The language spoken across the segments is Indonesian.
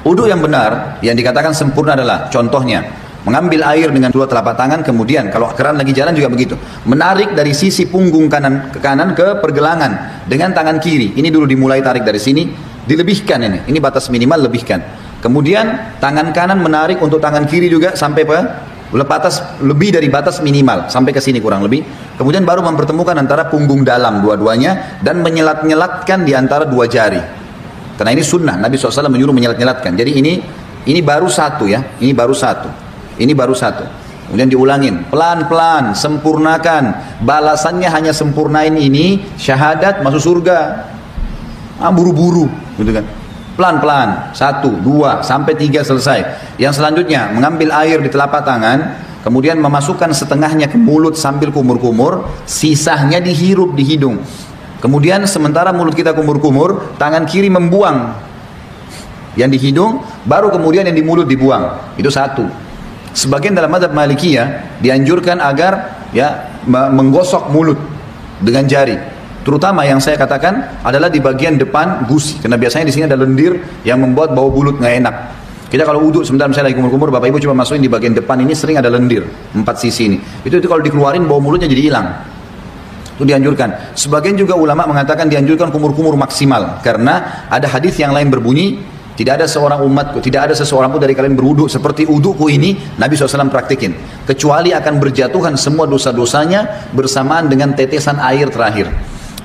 Wudu yang benar, yang dikatakan sempurna adalah, contohnya, mengambil air dengan dua telapak tangan, kemudian kalau keran lagi jalan juga begitu, menarik dari sisi punggung kanan ke pergelangan dengan tangan kiri. Ini dulu dimulai tarik dari sini, dilebihkan ini batas minimal, lebihkan. Kemudian tangan kanan menarik untuk tangan kiri juga sampai lebih dari batas minimal, sampai ke sini kurang lebih. Kemudian baru mempertemukan antara punggung dalam dua-duanya dan menyelat-nyelatkan di antara dua jari. Karena ini sunnah, Nabi SAW menyuruh menyelat-nyelatkan. Jadi ini baru satu ya, ini baru satu. Ini baru satu. Kemudian diulangin, pelan-pelan, sempurnakan. Balasannya hanya sempurnain ini, syahadat masuk surga. Buru-buru, gitu kan. Pelan-pelan, 1, 2, sampai 3 selesai. Yang selanjutnya, mengambil air di telapak tangan, kemudian memasukkan setengahnya ke mulut sambil kumur-kumur, sisanya dihirup di hidung. Kemudian sementara mulut kita kumur-kumur, tangan kiri membuang yang di hidung, baru kemudian yang di mulut dibuang. Itu satu. Sebagian dalam mazhab Malikiyah dianjurkan agar menggosok mulut dengan jari. Terutama yang saya katakan adalah di bagian depan gusi, karena biasanya di sini ada lendir yang membuat bau mulut nggak enak. Kita kalau uduk sebentar misalnya lagi kumur-kumur, bapak ibu cuma masukin di bagian depan ini sering ada lendir 4 sisi ini. Itu kalau dikeluarin bau mulutnya jadi hilang. Itu dianjurkan. Sebagian juga ulama mengatakan dianjurkan kumur-kumur maksimal, karena ada hadis yang lain berbunyi, tidak ada seorang umatku, tidak ada seseorang pun dari kalian berwudu seperti wuduku ini, Nabi SAW praktikin. Kecuali akan berjatuhan semua dosa-dosanya bersamaan dengan tetesan air terakhir.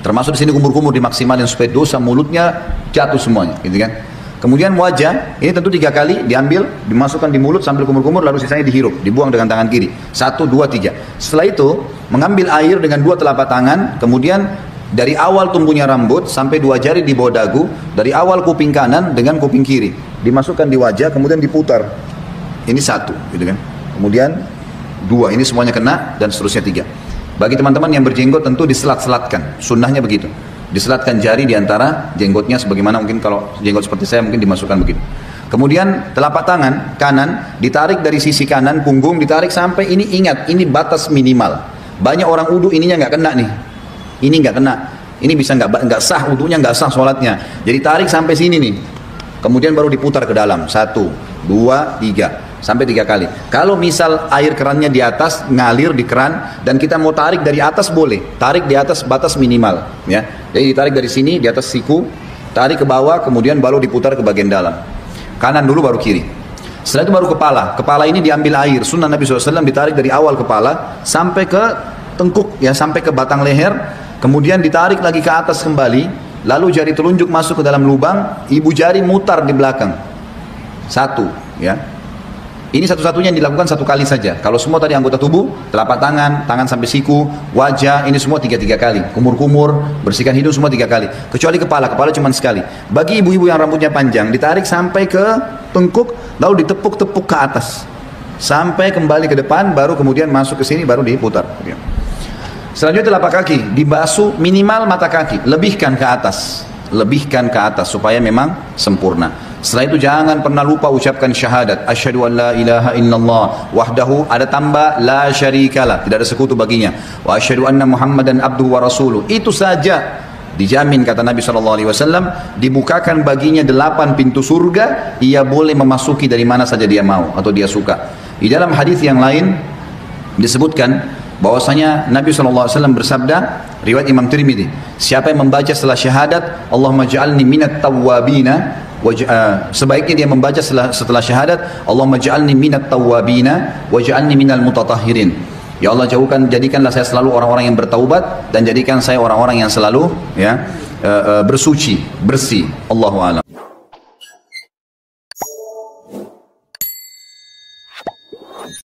Termasuk di sini kumur-kumur dimaksimalin supaya dosa mulutnya jatuh semuanya, gitu kan? Kemudian wajah, ini tentu 3 kali diambil, dimasukkan di mulut sambil kumur-kumur, lalu sisanya dihirup, dibuang dengan tangan kiri. 1, 2, 3. Setelah itu, mengambil air dengan 2 telapak tangan, kemudian dari awal tumbuhnya rambut sampai 2 jari di bawah dagu, dari awal kuping kanan dengan kuping kiri, dimasukkan di wajah, kemudian diputar. Ini 1, gitu kan? Kemudian 2, ini semuanya kena, dan seterusnya 3. Bagi teman-teman yang berjenggot tentu diselat-selatkan, sunnahnya begitu. Diselatkan jari di antara jenggotnya, sebagaimana mungkin kalau jenggot seperti saya mungkin dimasukkan begitu. Kemudian telapak tangan kanan ditarik dari sisi kanan punggung, ditarik sampai ini, ingat ini batas minimal. Banyak orang wudu ininya nggak kena nih. Ini nggak kena, ini bisa nggak sah wudunya, nggak sah sholatnya. Jadi tarik sampai sini nih, kemudian baru diputar ke dalam. 1, 2, 3, sampai 3 kali. Kalau misal air kerannya di atas, ngalir di keran, dan kita mau tarik dari atas boleh, tarik di atas batas minimal, ya. Jadi ditarik dari sini, di atas siku, tarik ke bawah, kemudian baru diputar ke bagian dalam. Kanan dulu baru kiri. Setelah itu baru kepala. Kepala ini diambil air. Sunnah Nabi SAW ditarik dari awal kepala sampai ke tengkuk, ya, sampai ke batang leher. Kemudian ditarik lagi ke atas kembali, lalu jari telunjuk masuk ke dalam lubang, ibu jari mutar di belakang. 1, ya. Ini satu-satunya yang dilakukan 1 kali saja. Kalau semua tadi anggota tubuh, telapak tangan, tangan sampai siku, wajah, ini semua 3 kali. Kumur-kumur, bersihkan hidung semua 3 kali. Kecuali kepala cuma sekali. Bagi ibu-ibu yang rambutnya panjang, ditarik sampai ke tengkuk, lalu ditepuk-tepuk ke atas. Sampai kembali ke depan, baru kemudian masuk ke sini, baru diputar. Selanjutnya telapak kaki dibasuh minimal mata kaki, lebihkan ke atas supaya memang sempurna. Setelah itu jangan pernah lupa ucapkan syahadat, asyhadu an la ilaha illallah wahdahu, ada tambah la syarikalah, tidak ada sekutu baginya, wa asyhadu anna muhammadan abduhu wa rasuluh. Itu saja dijamin, kata Nabi SAW, dibukakan baginya 8 pintu surga, ia boleh memasuki dari mana saja dia mau atau dia suka. Di dalam hadis yang lain disebutkan bahwasanya Nabi SAW bersabda, riwayat Imam Tirmidzi, siapa yang membaca setelah syahadat, Allahumma ja'alni minat tawwabina, sebaiknya dia membaca setelah syahadat, Allahumma ja'alni minat tawwabina waj'alni minal mutatahhirin. Ya Allah, jadikanlah saya selalu orang-orang yang bertaubat, dan jadikan saya orang-orang yang selalu bersuci, bersih. Allahu a'lam.